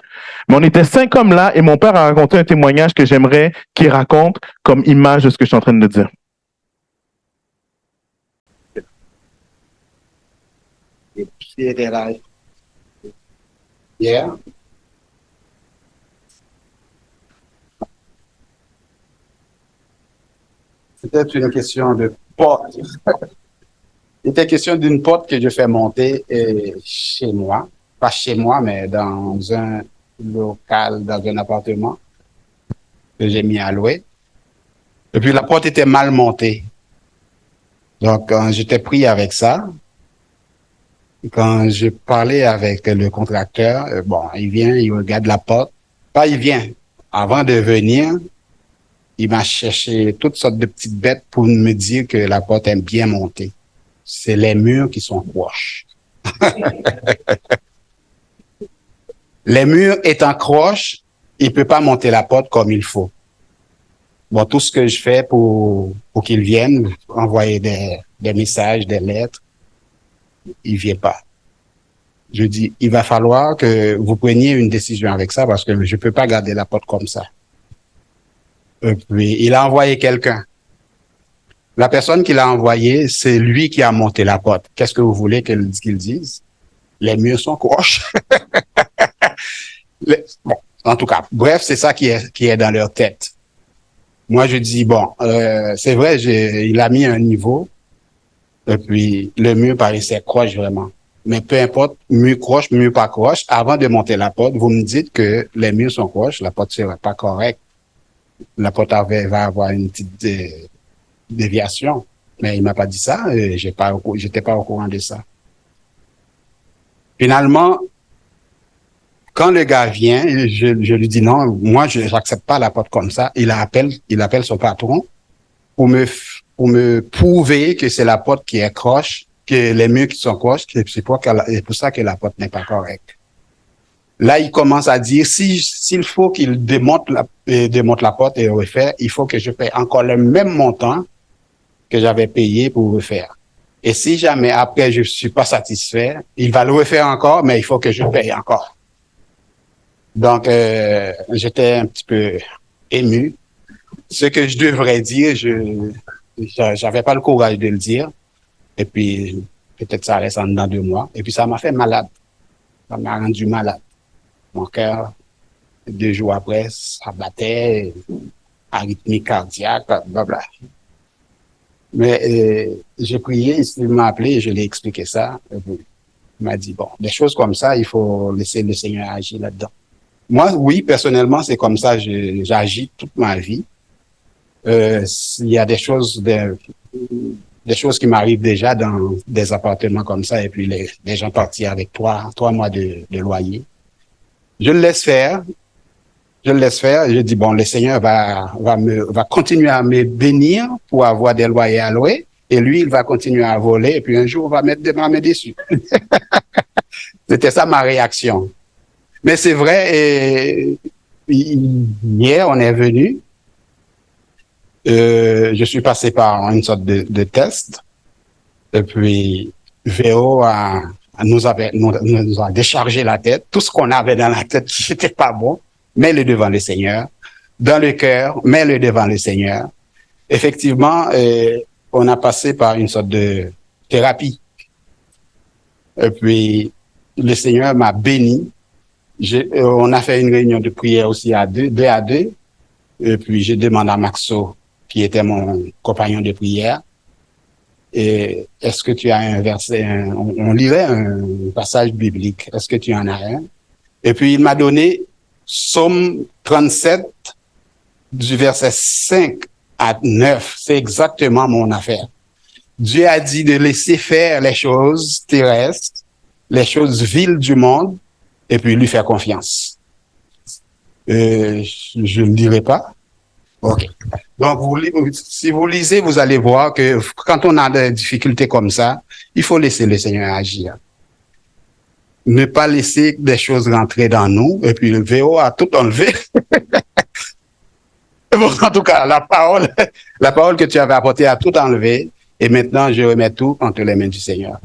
Mais on était 5 hommes là et mon père a raconté un témoignage que j'aimerais qu'il raconte comme image de ce que je suis en train de dire. Qui était là hier. C'était une question de porte. C'était question d'une porte que je fais monter chez moi. Pas chez moi, mais dans un local, dans un appartement que j'ai mis à louer. Et puis la porte était mal montée. Donc, j'étais pris avec ça. Quand je parlais avec le contracteur, bon, il vient, il regarde la porte. Pas il vient. Avant de venir, il m'a cherché toutes sortes de petites bêtes pour me dire que la porte est bien montée. C'est les murs qui sont croches. Les murs étant croches, il peut pas monter la porte comme il faut. Bon, tout ce que je fais pour qu'il vienne, envoyer des messages, des lettres, il vient pas. Je dis, il va falloir que vous preniez une décision avec ça parce que je peux pas garder la porte comme ça. Et puis, il a envoyé quelqu'un. La personne qu'il a envoyé, c'est lui qui a monté la porte. Qu'est-ce que vous voulez qu'il dise? Les murs sont croches. Bon, en tout cas, bref, c'est ça qui est dans leur tête. Moi, je dis, bon, c'est vrai, il a mis un niveau, et puis le mur paraissait croche vraiment. Mais peu importe, mur croche, mur pas croche, avant de monter la porte, vous me dites que les murs sont croches, la porte serait pas correcte. La porte va avoir une petite déviation. Mais il m'a pas dit ça, j'étais pas au courant de ça. Finalement, quand le gars vient, je lui dis non, moi je n'accepte pas la porte comme ça. Il appelle son patron pour me prouver que c'est la porte qui est croche, que les murs qui sont croches, c'est pour ça que la porte n'est pas correcte. Là, il commence à dire s'il faut qu'il démonte la porte et refaire, il faut que je paye encore le même montant que j'avais payé pour refaire. Et si jamais après je suis pas satisfait, il va le refaire encore, mais il faut que je paye encore. Donc, j'étais un petit peu ému. Ce que je devrais dire, j'avais pas le courage de le dire. Et puis, peut-être ça reste en dedans de moi. Et puis, ça m'a fait malade. Ça m'a rendu malade. Mon cœur, 2 jours après, ça battait, arythmie cardiaque, blablabla. Mais j'ai prié, il m'a appelé et je lui ai expliqué ça. Et puis, il m'a dit, bon, des choses comme ça, il faut laisser le Seigneur agir là-dedans. Moi, oui, personnellement, c'est comme ça, j'agis toute ma vie. Il y a des choses qui m'arrivent déjà dans des appartements comme ça, et puis les gens partis avec 3 mois de loyer. Je le laisse faire. Et je dis, bon, le Seigneur va continuer à me bénir pour avoir des loyers à louer, et lui, il va continuer à voler, et puis un jour, on va mettre des mains dessus. C'était ça ma réaction. Mais c'est vrai, et hier, on est venu. Je suis passé par une sorte de test. Et puis, Véo nous a déchargé la tête. Tout ce qu'on avait dans la tête qui n'était pas bon, mets-le devant le Seigneur. Dans le cœur, mets-le devant le Seigneur. Effectivement, on a passé par une sorte de thérapie. Et puis, le Seigneur m'a béni. On a fait une réunion de prière aussi à deux à deux. Et puis, je demande à Maxo, qui était mon compagnon de prière, et est-ce que tu as un verset, on lirait un passage biblique, est-ce que tu en as un? Et puis, il m'a donné Psaume 37, du verset 5 à 9. C'est exactement mon affaire. Dieu a dit de laisser faire les choses terrestres, les choses viles du monde, et puis lui faire confiance. Je ne dirai pas. OK. Donc, si vous lisez, vous allez voir que quand on a des difficultés comme ça, il faut laisser le Seigneur agir. Ne pas laisser des choses rentrer dans nous, et puis le VO a tout enlevé. Bon, en tout cas, la parole que tu avais apportée a tout enlevé, et maintenant je remets tout entre les mains du Seigneur.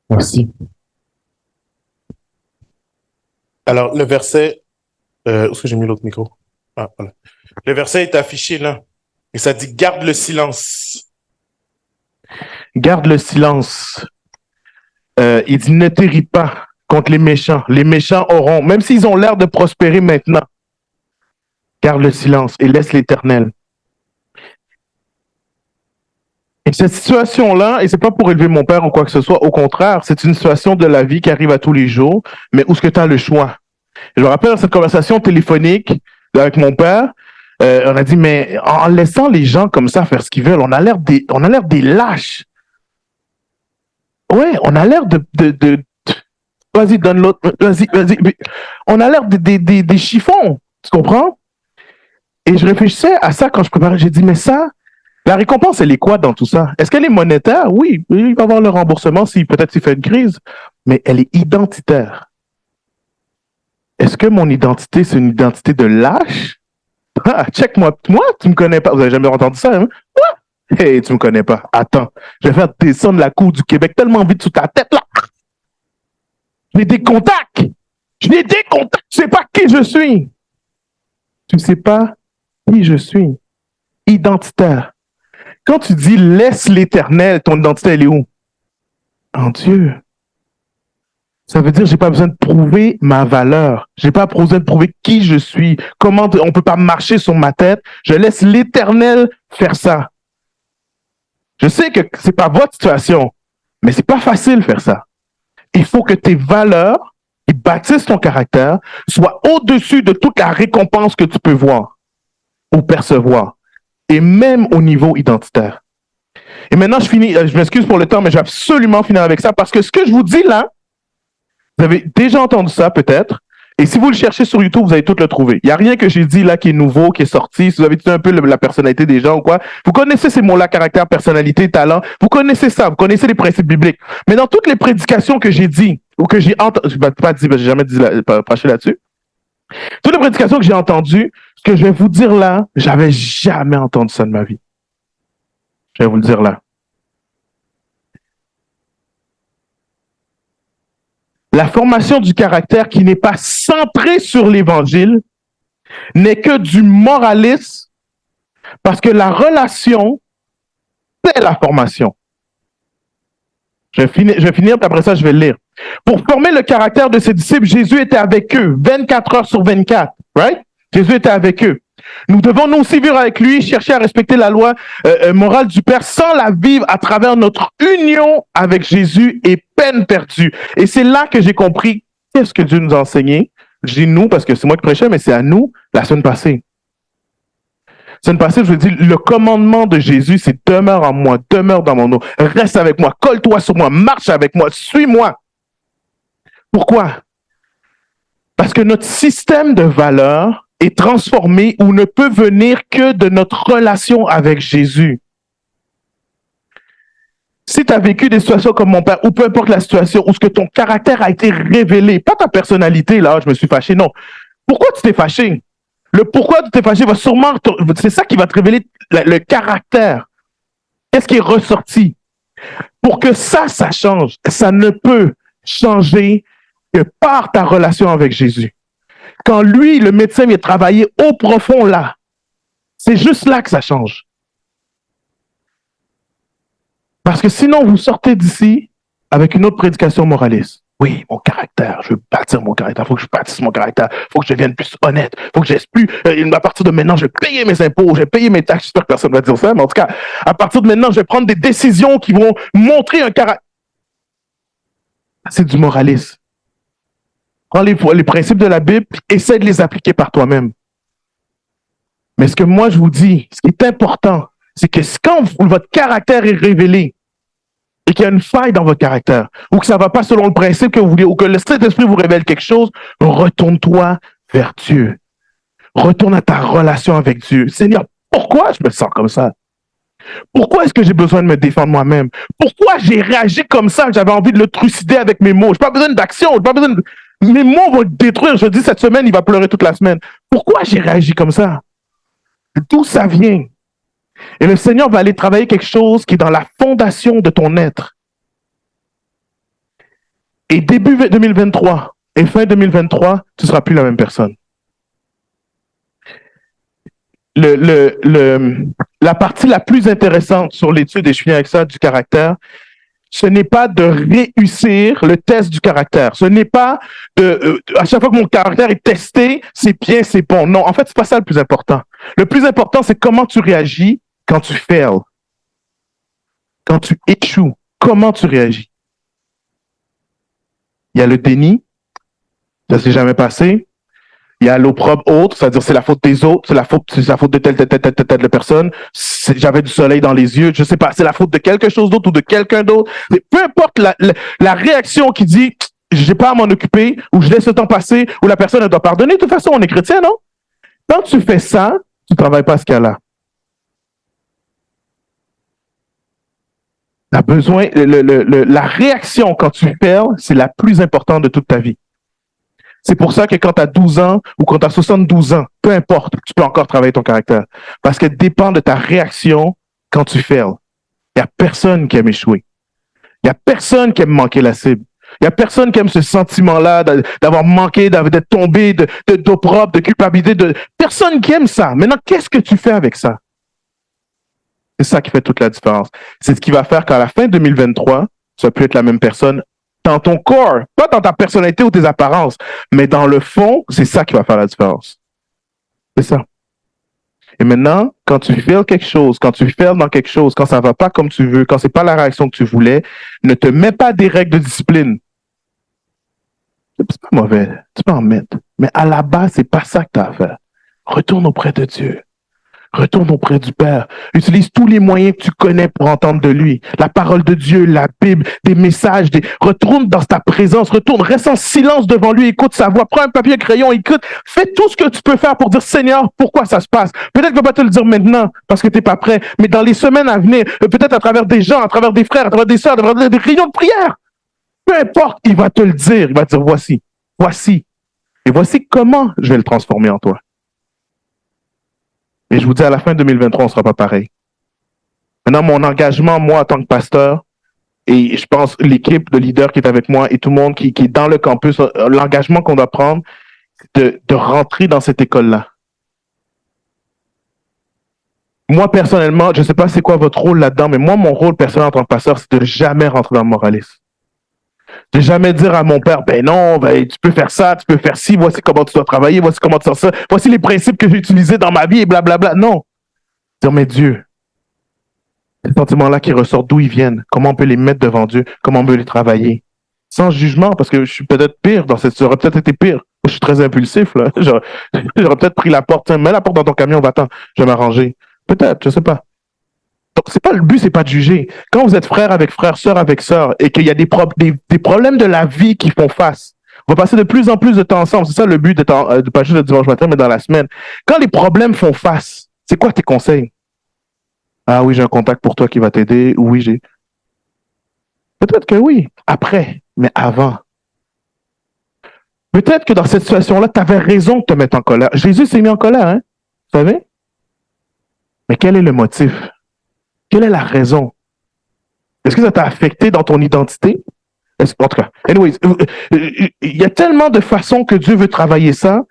Merci. Alors, le verset... où est-ce que j'ai mis l'autre micro? Ah, voilà. Le verset est affiché là. Et ça dit « Garde le silence ». Garde le silence. Il dit « Ne t'irrite pas contre les méchants. Les méchants auront, même s'ils ont l'air de prospérer maintenant, garde le silence et laisse l'Éternel. » Et cette situation-là, et c'est pas pour élever mon père ou quoi que ce soit, au contraire, c'est une situation de la vie qui arrive à tous les jours, mais où est-ce que tu as le choix? Je me rappelle dans cette conversation téléphonique avec mon père, on a dit, mais en laissant les gens comme ça faire ce qu'ils veulent, on a l'air des lâches. Ouais, on a l'air de vas-y, donne l'autre, vas-y. On a l'air des chiffons, tu comprends? Et je réfléchissais à ça quand je préparais, j'ai dit, mais ça, la récompense, elle est quoi dans tout ça? Est-ce qu'elle est monétaire? Oui, il va avoir le remboursement si peut-être s'il fait une crise, mais elle est identitaire. Est-ce que mon identité, c'est une identité de lâche? Ah, check-moi. Moi, tu me connais pas. Vous avez jamais entendu ça, hein? Moi? Hey, tu me connais pas. Attends, je vais faire descendre la cour du Québec tellement vite sous ta tête, là. J'ai des contacts. Tu sais pas qui je suis. Tu sais pas qui je suis. Identitaire. Quand tu dis laisse l'Éternel, ton identité, elle est où? En Dieu. Ça veut dire j'ai pas besoin de prouver ma valeur. J'ai pas besoin de prouver qui je suis. Comment on peut pas marcher sur ma tête. Je laisse l'Éternel faire ça. Je sais que c'est pas votre situation, mais c'est pas facile de faire ça. Il faut que tes valeurs qui bâtissent ton caractère soient au-dessus de toute la récompense que tu peux voir ou percevoir. Et même au niveau identitaire. Et maintenant, je finis, je m'excuse pour le temps, mais je vais absolument finir avec ça parce que ce que je vous dis là, vous avez déjà entendu ça peut-être, et si vous le cherchez sur YouTube, vous allez tout le trouver. Il n'y a rien que j'ai dit là qui est nouveau, qui est sorti. Si vous avez dit un peu la personnalité des gens ou quoi, vous connaissez ces mots-là, caractère, personnalité, talent, vous connaissez ça, vous connaissez les principes bibliques. Mais dans toutes les prédications que j'ai dit, ou que j'ai entendu, je ne vais pas dire, j'ai jamais dit prêcher là-dessus, toutes les prédications que j'ai entendues, ce que je vais vous dire là, j'avais jamais entendu ça de ma vie. Je vais vous le dire là. La formation du caractère qui n'est pas centrée sur l'Évangile n'est que du moralisme parce que la relation, c'est la formation. Je vais finir, puis après ça, je vais le lire. Pour former le caractère de ses disciples, Jésus était avec eux 24 heures sur 24. Right? Jésus était avec eux. Nous devons nous aussi vivre avec lui, chercher à respecter la loi morale du Père sans la vivre à travers notre union avec Jésus et peine perdue. Et c'est là que j'ai compris qu'est-ce que Dieu nous a enseigné. Je dis nous parce que c'est moi qui prêchais, mais c'est à nous la semaine passée. La semaine passée, je vous dis, le commandement de Jésus, c'est demeure en moi, demeure dans mon eau, reste avec moi, colle-toi sur moi, marche avec moi, suis-moi. Pourquoi? Parce que notre système de valeurs est transformé ou ne peut venir que de notre relation avec Jésus. Si tu as vécu des situations comme mon père, ou peu importe la situation, où ce que ton caractère a été révélé, pas ta personnalité, là, je me suis fâché, non. Pourquoi tu t'es fâché? Le pourquoi tu t'es fâché va sûrement, c'est ça qui va te révéler le caractère. Qu'est-ce qui est ressorti? Pour que ça change, ça ne peut changer que par ta relation avec Jésus. Quand lui, le médecin, vient travailler au profond là, c'est juste là que ça change. Parce que sinon, vous sortez d'ici avec une autre prédication moraliste. Oui, mon caractère, je veux bâtir mon caractère. Il faut que je bâtisse mon caractère. Il faut que je devienne plus honnête. Il faut que j'aie plus. À partir de maintenant, je vais payer mes impôts, je vais payer mes taxes. J'espère que personne ne va dire ça, mais en tout cas, à partir de maintenant, je vais prendre des décisions qui vont montrer un caractère. C'est du moralisme. Prends les principes de la Bible, puis essaie de les appliquer par toi-même. Mais ce que moi je vous dis, ce qui est important, c'est que quand votre caractère est révélé et qu'il y a une faille dans votre caractère, ou que ça ne va pas selon le principe que vous voulez, ou que le Saint-Esprit vous révèle quelque chose, retourne-toi vers Dieu. Retourne à ta relation avec Dieu. Seigneur, pourquoi je me sens comme ça? Pourquoi est-ce que j'ai besoin de me défendre moi-même? Pourquoi j'ai réagi comme ça? J'avais envie de le trucider avec mes mots. Je n'ai pas besoin d'action. J'ai pas besoin de... Mes mots vont le détruire. Je dis cette semaine, il va pleurer toute la semaine. Pourquoi j'ai réagi comme ça? D'où ça vient? Et le Seigneur va aller travailler quelque chose qui est dans la fondation de ton être. Et début 2023 et fin 2023, tu ne seras plus la même personne. La partie la plus intéressante sur l'étude, et je finis avec ça, du caractère, ce n'est pas de réussir le test du caractère. Ce n'est pas à chaque fois que mon caractère est testé, c'est bien, c'est bon. Non, en fait, c'est pas ça le plus important. Le plus important, c'est comment tu réagis quand tu fails. Quand tu échoues, comment tu réagis? Il y a le déni, ça s'est jamais passé. Il y a l'opprobre autre, c'est-à-dire c'est la faute des autres, c'est la faute de telle personne. J'avais du soleil dans les yeux, je sais pas, c'est la faute de quelque chose d'autre ou de quelqu'un d'autre. Mais peu importe la réaction qui dit j'ai pas à m'en occuper ou je laisse le temps passer ou la personne elle doit pardonner. De toute façon, on est chrétien, non? Quand tu fais ça, tu travailles pas ce qu'il y a là. Tu as besoin, la réaction quand tu perds, c'est la plus importante de toute ta vie. C'est pour ça que quand tu as 12 ans ou quand tu as 72 ans, peu importe, tu peux encore travailler ton caractère. Parce qu'elle dépend de ta réaction quand tu fails. Il n'y a personne qui aime échouer. Il n'y a personne qui aime manquer la cible. Il n'y a personne qui aime ce sentiment-là d'avoir manqué, d'être tombé, d'opprobre, de culpabilité. Personne qui aime ça. Maintenant, qu'est-ce que tu fais avec ça? C'est ça qui fait toute la différence. C'est ce qui va faire qu'à la fin 2023, tu vas plus être la même personne dans ton corps, pas dans ta personnalité ou tes apparences, mais dans le fond, c'est ça qui va faire la différence. C'est ça. Et maintenant, quand tu fais quelque chose, quand tu fais dans quelque chose, quand ça va pas comme tu veux, quand c'est pas la réaction que tu voulais, ne te mets pas des règles de discipline. C'est pas mauvais, tu peux en mettre. Mais à la base, c'est pas ça que tu as à faire. Retourne auprès de Dieu. Retourne auprès du Père. Utilise tous les moyens que tu connais pour entendre de lui. La parole de Dieu, la Bible, des messages. Retourne dans ta présence. Retourne. Reste en silence devant lui. Écoute sa voix. Prends un papier et un crayon. Écoute. Fais tout ce que tu peux faire pour dire Seigneur, pourquoi ça se passe. Peut-être qu'il ne va pas te le dire maintenant parce que tu n'es pas prêt. Mais dans les semaines à venir, peut-être à travers des gens, à travers des frères, à travers des sœurs, à travers des réunions de prière. Peu importe, il va te le dire. Il va te dire voici. Voici. Et voici comment je vais le transformer en toi. Et je vous dis, à la fin 2023, on ne sera pas pareil. Maintenant, mon engagement, moi, en tant que pasteur, et je pense l'équipe de leaders qui est avec moi et tout le monde qui est dans le campus, l'engagement qu'on doit prendre, c'est de rentrer dans cette école-là. Moi, personnellement, je ne sais pas c'est quoi votre rôle là-dedans, mais moi, mon rôle personnel en tant que pasteur, c'est de jamais rentrer dans le moralisme. De jamais dire à mon père, ben non, ben, tu peux faire ça, tu peux faire ci, voici comment tu dois travailler, voici comment tu fais ça, voici les principes que j'ai utilisés dans ma vie et blablabla. Non. Dire, mais Dieu, ces sentiments-là qui ressortent, d'où ils viennent, comment on peut les mettre devant Dieu, comment on peut les travailler. Sans jugement, parce que je suis peut-être pire dans cette... J'aurais peut-être été pire. Je suis très impulsif, là. J'aurais peut-être pris la porte. Tiens, mets la porte dans ton camion, va-t'en, je vais m'arranger. Peut-être, je sais pas. Donc, c'est pas le but, c'est pas de juger. Quand vous êtes frère avec frère, sœur avec sœur, et qu'il y a des problèmes de la vie qui font face, on va passer de plus en plus de temps ensemble. C'est ça le but de pas juste le dimanche matin, mais dans la semaine. Quand les problèmes font face, c'est quoi tes conseils? Ah oui, j'ai un contact pour toi qui va t'aider. Oui, j'ai... Peut-être que oui, après, mais avant. Peut-être que dans cette situation-là, tu avais raison de te mettre en colère. Jésus s'est mis en colère, hein? Vous savez? Mais quel est le motif? Quelle est la raison? Est-ce que ça t'a affecté dans ton identité? En tout cas, anyways, il y a tellement de façons que Dieu veut travailler ça,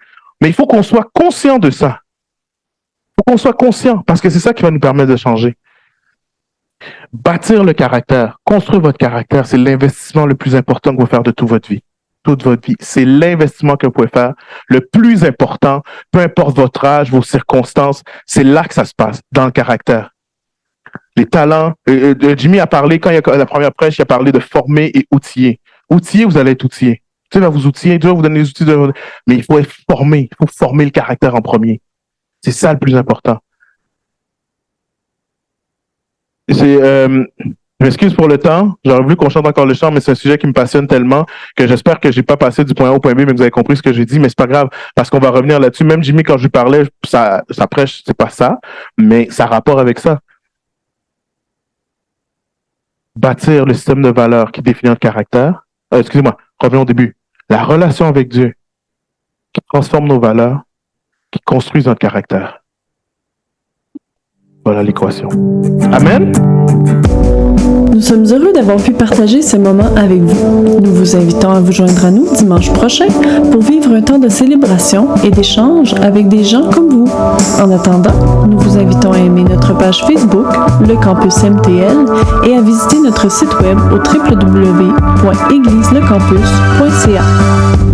mais il faut qu'on soit conscient de ça. Il faut qu'on soit conscient, parce que c'est ça qui va nous permettre de changer. Bâtir le caractère, construire votre caractère, c'est l'investissement le plus important que vous pouvez faire de toute votre vie. Toute votre vie. C'est l'investissement que vous pouvez faire le plus important, peu importe votre âge, vos circonstances, c'est là que ça se passe, dans le caractère. Les talents. Jimmy a parlé, quand il y a la première prêche, il a parlé de former et outiller. Outiller, vous allez être outillé. Dieu va vous outiller, Dieu va vous donner les outils, mais il faut être formé. Il faut former le caractère en premier. C'est ça le plus important. Je m'excuse pour le temps. J'aurais voulu qu'on chante encore le chant, mais c'est un sujet qui me passionne tellement que j'espère que j'ai pas passé du point A au point B, mais que vous avez compris ce que j'ai dit. Mais c'est pas grave, parce qu'on va revenir là-dessus. Même Jimmy, quand je lui parlais, ça prêche, c'est pas ça, mais ça a rapport avec ça. Bâtir le système de valeurs qui définit notre caractère. Excusez-moi, revenons au début. La relation avec Dieu qui transforme nos valeurs, qui construit notre caractère. Voilà l'équation. Amen. Nous sommes heureux d'avoir pu partager ce moment avec vous. Nous vous invitons à vous joindre à nous dimanche prochain pour vivre un temps de célébration et d'échange avec des gens comme vous. En attendant, nous vous invitons à aimer notre page Facebook, le Campus MTL, et à visiter notre site web au www.égliseLecampus.ca.